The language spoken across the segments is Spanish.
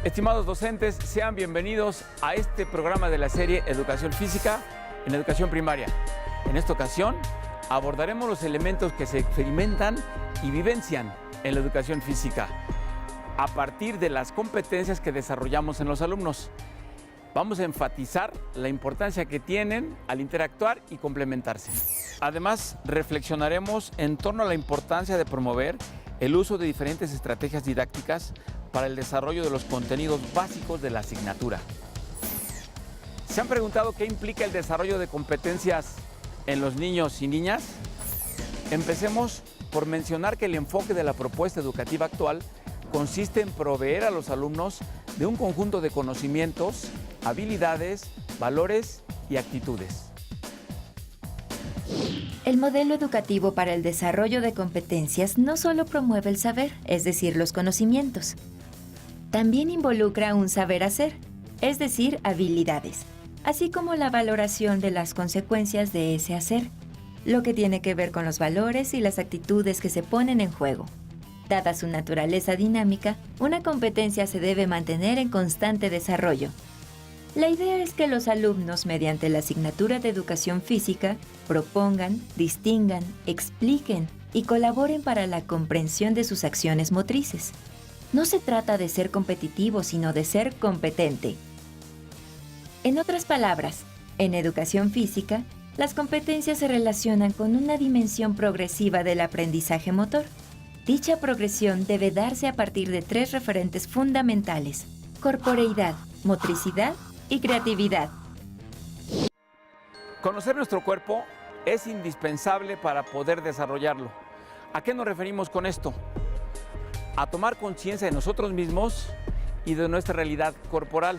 Estimados docentes, sean bienvenidos a este programa de la serie Educación Física en Educación Primaria. En esta ocasión abordaremos los elementos que se experimentan y vivencian en la educación física a partir de las competencias que desarrollamos en los alumnos. Vamos a enfatizar la importancia que tienen al interactuar y complementarse. Además, reflexionaremos en torno a la importancia de promover el uso de diferentes estrategias didácticas para el desarrollo de los contenidos básicos de la asignatura. ¿Se han preguntado qué implica el desarrollo de competencias en los niños y niñas? Empecemos por mencionar que el enfoque de la propuesta educativa actual consiste en proveer a los alumnos de un conjunto de conocimientos, habilidades, valores y actitudes. El modelo educativo para el desarrollo de competencias no solo promueve el saber, es decir, los conocimientos. También involucra un saber hacer, es decir, habilidades, así como la valoración de las consecuencias de ese hacer, lo que tiene que ver con los valores y las actitudes que se ponen en juego. Dada su naturaleza dinámica, una competencia se debe mantener en constante desarrollo. La idea es que los alumnos, mediante la asignatura de educación física, propongan, distingan, expliquen y colaboren para la comprensión de sus acciones motrices. No se trata de ser competitivo, sino de ser competente. En otras palabras, en educación física, las competencias se relacionan con una dimensión progresiva del aprendizaje motor. Dicha progresión debe darse a partir de 3 referentes fundamentales: corporeidad, motricidad y creatividad. Conocer nuestro cuerpo es indispensable para poder desarrollarlo. ¿A qué nos referimos con esto? A tomar conciencia de nosotros mismos y de nuestra realidad corporal.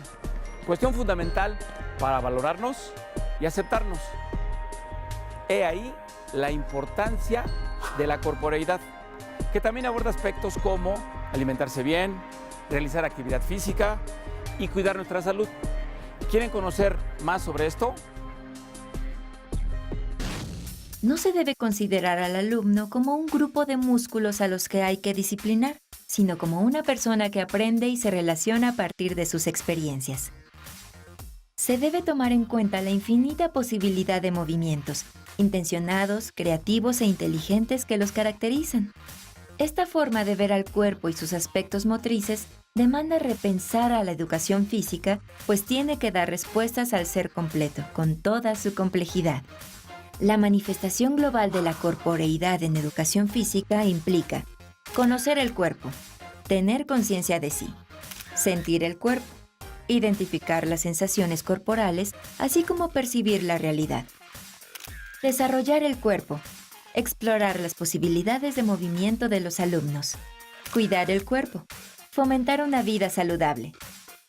Cuestión fundamental para valorarnos y aceptarnos. He ahí la importancia de la corporeidad, que también aborda aspectos como alimentarse bien, realizar actividad física y cuidar nuestra salud. ¿Quieren conocer más sobre esto? No se debe considerar al alumno como un grupo de músculos a los que hay que disciplinar, sino como una persona que aprende y se relaciona a partir de sus experiencias. Se debe tomar en cuenta la infinita posibilidad de movimientos, intencionados, creativos e inteligentes que los caracterizan. Esta forma de ver al cuerpo y sus aspectos motrices demanda repensar a la educación física, pues tiene que dar respuestas al ser completo, con toda su complejidad. La manifestación global de la corporeidad en educación física implica conocer el cuerpo, tener conciencia de sí, sentir el cuerpo, identificar las sensaciones corporales, así como percibir la realidad. Desarrollar el cuerpo, explorar las posibilidades de movimiento de los alumnos. Cuidar el cuerpo, fomentar una vida saludable.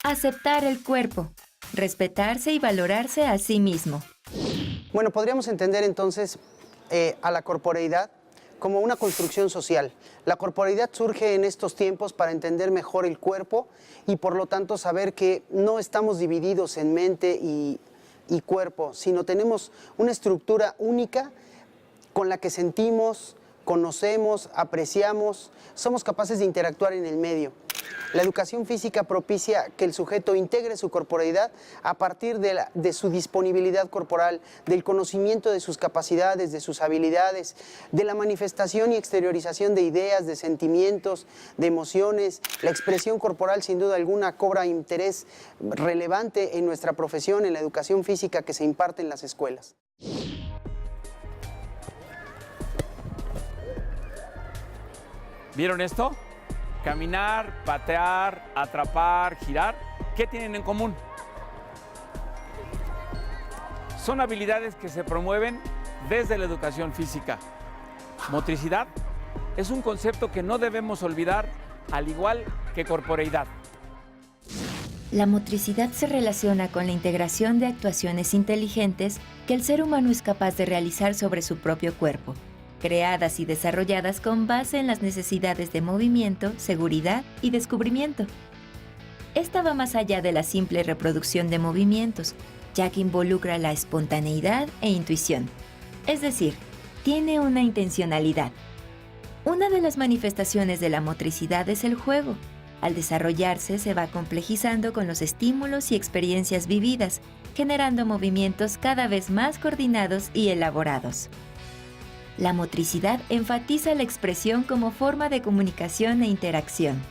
Aceptar el cuerpo, respetarse y valorarse a sí mismo. Bueno, podríamos entender entonces a la corporeidad como una construcción social. La corporeidad surge en estos tiempos para entender mejor el cuerpo y por lo tanto saber que no estamos divididos en mente y cuerpo, sino tenemos una estructura única con la que sentimos, conocemos, apreciamos, somos capaces de interactuar en el medio. La educación física propicia que el sujeto integre su corporeidad a partir de su disponibilidad corporal, del conocimiento de sus capacidades, de sus habilidades, de la manifestación y exteriorización de ideas, de sentimientos, de emociones. La expresión corporal, sin duda alguna, cobra interés relevante en nuestra profesión, en la educación física que se imparte en las escuelas. ¿Vieron esto? Caminar, patear, atrapar, girar, ¿qué tienen en común? Son habilidades que se promueven desde la educación física. Motricidad es un concepto que no debemos olvidar, al igual que corporeidad. La motricidad se relaciona con la integración de actuaciones inteligentes que el ser humano es capaz de realizar sobre su propio cuerpo, creadas y desarrolladas con base en las necesidades de movimiento, seguridad y descubrimiento. Esta va más allá de la simple reproducción de movimientos, ya que involucra la espontaneidad e intuición. Es decir, tiene una intencionalidad. Una de las manifestaciones de la motricidad es el juego. Al desarrollarse, se va complejizando con los estímulos y experiencias vividas, generando movimientos cada vez más coordinados y elaborados. La motricidad enfatiza la expresión como forma de comunicación e interacción.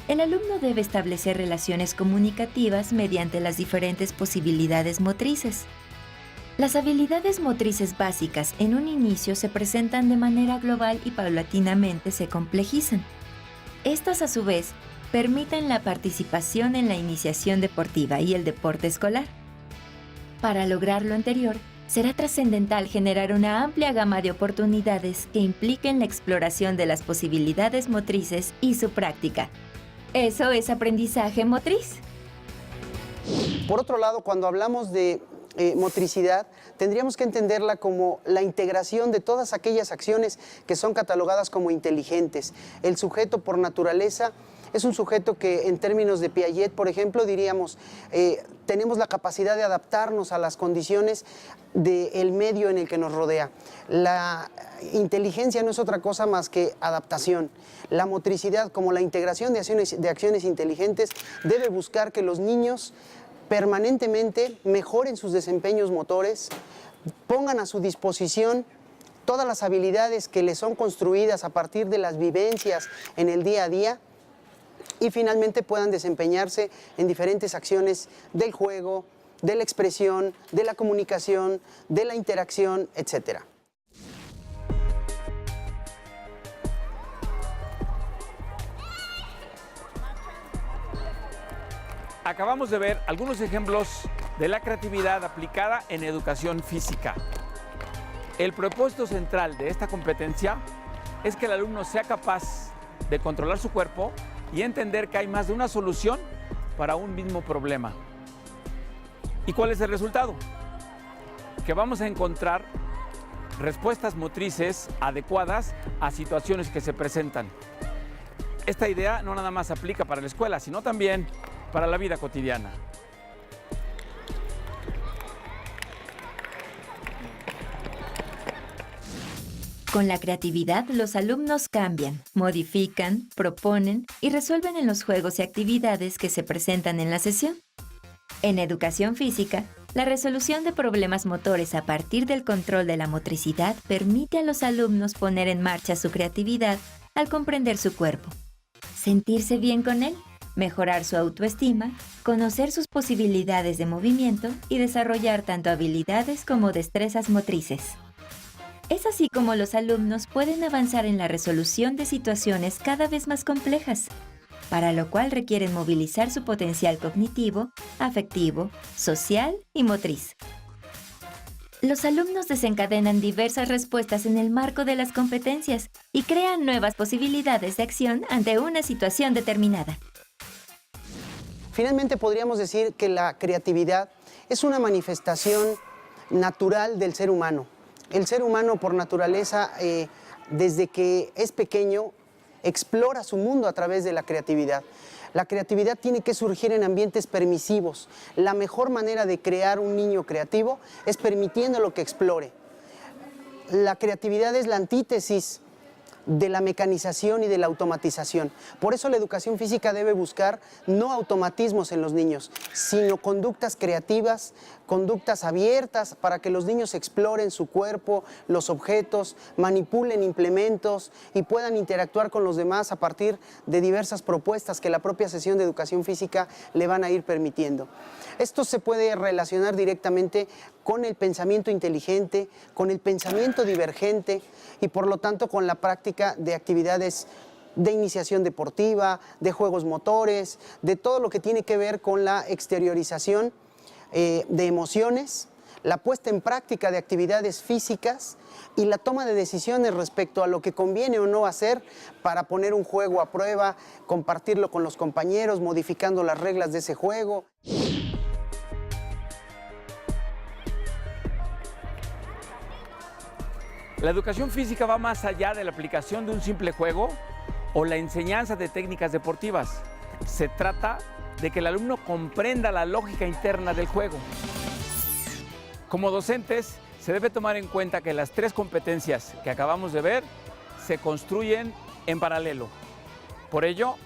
El alumno debe establecer relaciones comunicativas mediante las diferentes posibilidades motrices. Las habilidades motrices básicas en un inicio se presentan de manera global y paulatinamente se complejizan. Estas, a su vez, permiten la participación en la iniciación deportiva y el deporte escolar. Para lograr lo anterior, será trascendental generar una amplia gama de oportunidades que impliquen la exploración de las posibilidades motrices y su práctica. Eso es aprendizaje motriz. Por otro lado, cuando hablamos de motricidad, tendríamos que entenderla como la integración de todas aquellas acciones que son catalogadas como inteligentes. El sujeto, por naturaleza, es un sujeto que, en términos de Piaget, por ejemplo, diríamos, tenemos la capacidad de adaptarnos a las condiciones del medio en el que nos rodea. La inteligencia no es otra cosa más que adaptación. La motricidad, como la integración de acciones inteligentes, debe buscar que los niños permanentemente mejoren sus desempeños motores, pongan a su disposición todas las habilidades que les son construidas a partir de las vivencias en el día a día y finalmente puedan desempeñarse en diferentes acciones del juego, de la expresión, de la comunicación, de la interacción, etc. Acabamos de ver algunos ejemplos de la creatividad aplicada en educación física. El propósito central de esta competencia es que el alumno sea capaz de controlar su cuerpo y entender que hay más de una solución para un mismo problema. ¿Y cuál es el resultado? Que vamos a encontrar respuestas motrices adecuadas a situaciones que se presentan. Esta idea no nada más aplica para la escuela, sino también para la vida cotidiana. Con la creatividad, los alumnos cambian, modifican, proponen y resuelven en los juegos y actividades que se presentan en la sesión. En educación física, la resolución de problemas motores a partir del control de la motricidad permite a los alumnos poner en marcha su creatividad al comprender su cuerpo, sentirse bien con él, mejorar su autoestima, conocer sus posibilidades de movimiento y desarrollar tanto habilidades como destrezas motrices. Es así como los alumnos pueden avanzar en la resolución de situaciones cada vez más complejas, para lo cual requieren movilizar su potencial cognitivo, afectivo, social y motriz. Los alumnos desencadenan diversas respuestas en el marco de las competencias y crean nuevas posibilidades de acción ante una situación determinada. Finalmente podríamos decir que la creatividad es una manifestación natural del ser humano. El ser humano por naturaleza, desde que es pequeño, explora su mundo a través de la creatividad. La creatividad tiene que surgir en ambientes permisivos. La mejor manera de crear un niño creativo es permitiéndolo que explore. La creatividad es la antítesis de la mecanización y de la automatización. Por eso la educación física debe buscar no automatismos en los niños, sino conductas creativas, conductas abiertas para que los niños exploren su cuerpo, los objetos, manipulen implementos y puedan interactuar con los demás a partir de diversas propuestas que la propia sesión de educación física le van a ir permitiendo. Esto se puede relacionar directamente con el pensamiento inteligente, con el pensamiento divergente y por lo tanto con la práctica de actividades de iniciación deportiva, de juegos motores, de todo lo que tiene que ver con la exteriorización de emociones, la puesta en práctica de actividades físicas y la toma de decisiones respecto a lo que conviene o no hacer para poner un juego a prueba, compartirlo con los compañeros, modificando las reglas de ese juego. ¿La educación física va más allá de la aplicación de un simple juego o la enseñanza de técnicas deportivas? Se trata de que el alumno comprenda la lógica interna del juego. Como docentes, se debe tomar en cuenta que las tres competencias que acabamos de ver se construyen en paralelo. Por ello,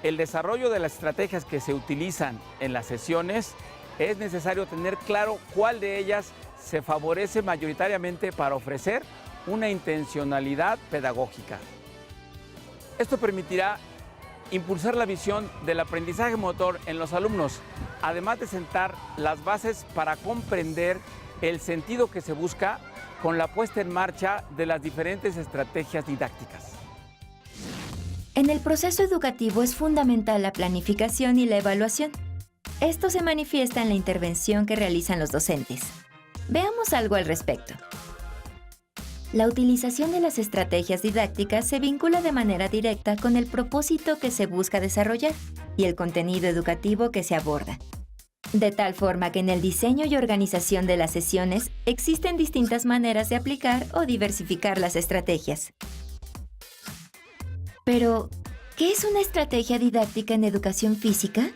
el desarrollo de las estrategias que se utilizan en las sesiones, es necesario tener claro cuál de ellas se favorece mayoritariamente para ofrecer una intencionalidad pedagógica. Esto permitirá impulsar la visión del aprendizaje motor en los alumnos, además de sentar las bases para comprender el sentido que se busca con la puesta en marcha de las diferentes estrategias didácticas. En el proceso educativo es fundamental la planificación y la evaluación. Esto se manifiesta en la intervención que realizan los docentes. Veamos algo al respecto. La utilización de las estrategias didácticas se vincula de manera directa con el propósito que se busca desarrollar y el contenido educativo que se aborda. De tal forma que en el diseño y organización de las sesiones existen distintas maneras de aplicar o diversificar las estrategias. Pero, ¿qué es una estrategia didáctica en educación física?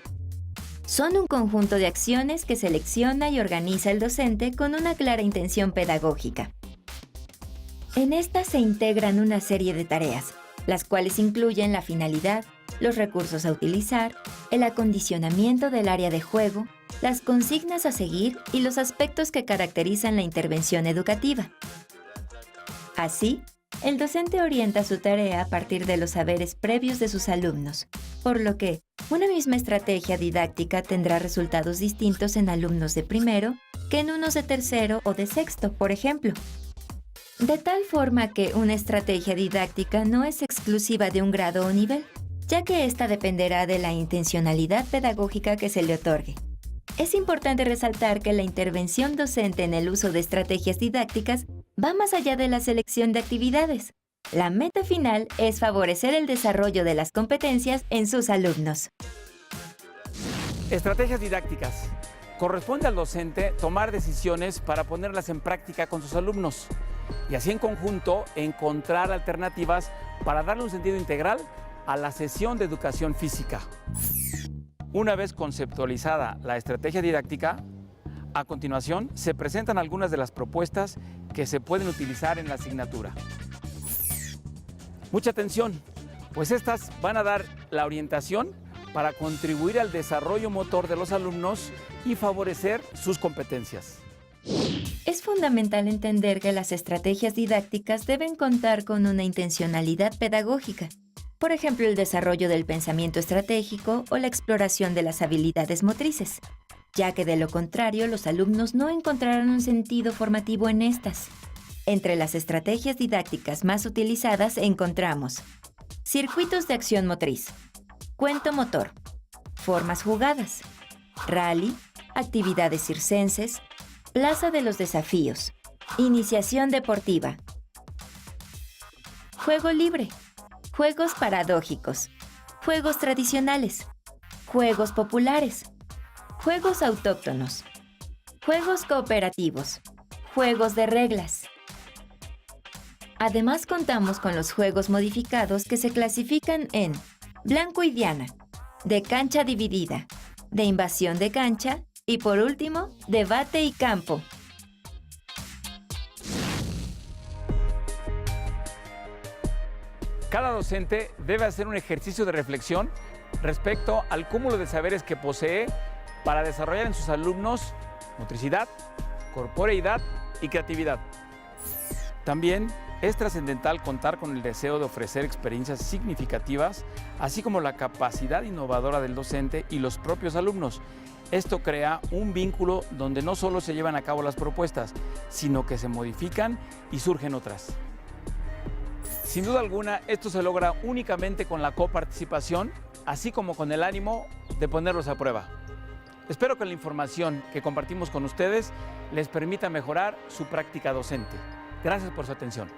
Son un conjunto de acciones que selecciona y organiza el docente con una clara intención pedagógica. En estas se integran una serie de tareas, las cuales incluyen la finalidad, los recursos a utilizar, el acondicionamiento del área de juego, las consignas a seguir y los aspectos que caracterizan la intervención educativa. Así, el docente orienta su tarea a partir de los saberes previos de sus alumnos, por lo que una misma estrategia didáctica tendrá resultados distintos en alumnos de primero que en unos de tercero o de sexto, por ejemplo. De tal forma que una estrategia didáctica no es exclusiva de un grado o nivel, ya que ésta dependerá de la intencionalidad pedagógica que se le otorgue. Es importante resaltar que la intervención docente en el uso de estrategias didácticas va más allá de la selección de actividades. La meta final es favorecer el desarrollo de las competencias en sus alumnos. Estrategias didácticas. Corresponde al docente tomar decisiones para ponerlas en práctica con sus alumnos y así en conjunto encontrar alternativas para darle un sentido integral a la sesión de educación física. Una vez conceptualizada la estrategia didáctica, a continuación se presentan algunas de las propuestas que se pueden utilizar en la asignatura. Mucha atención, pues estas van a dar la orientación para contribuir al desarrollo motor de los alumnos y favorecer sus competencias. Es fundamental entender que las estrategias didácticas deben contar con una intencionalidad pedagógica. Por ejemplo, el desarrollo del pensamiento estratégico o la exploración de las habilidades motrices, ya que de lo contrario los alumnos no encontrarán un sentido formativo en estas. Entre las estrategias didácticas más utilizadas encontramos circuitos de acción motriz, cuento motor, formas jugadas, rally, actividades circenses, plaza de los desafíos, iniciación deportiva, juego libre, juegos paradójicos, juegos tradicionales, juegos populares, juegos autóctonos, juegos cooperativos, juegos de reglas. Además contamos con los juegos modificados que se clasifican en blanco y diana, de cancha dividida, de invasión de cancha y por último, debate y campo. Cada docente debe hacer un ejercicio de reflexión respecto al cúmulo de saberes que posee para desarrollar en sus alumnos motricidad, corporeidad y creatividad. También es trascendental contar con el deseo de ofrecer experiencias significativas, así como la capacidad innovadora del docente y los propios alumnos. Esto crea un vínculo donde no solo se llevan a cabo las propuestas, sino que se modifican y surgen otras. Sin duda alguna, esto se logra únicamente con la coparticipación, así como con el ánimo de ponerlos a prueba. Espero que la información que compartimos con ustedes les permita mejorar su práctica docente. Gracias por su atención.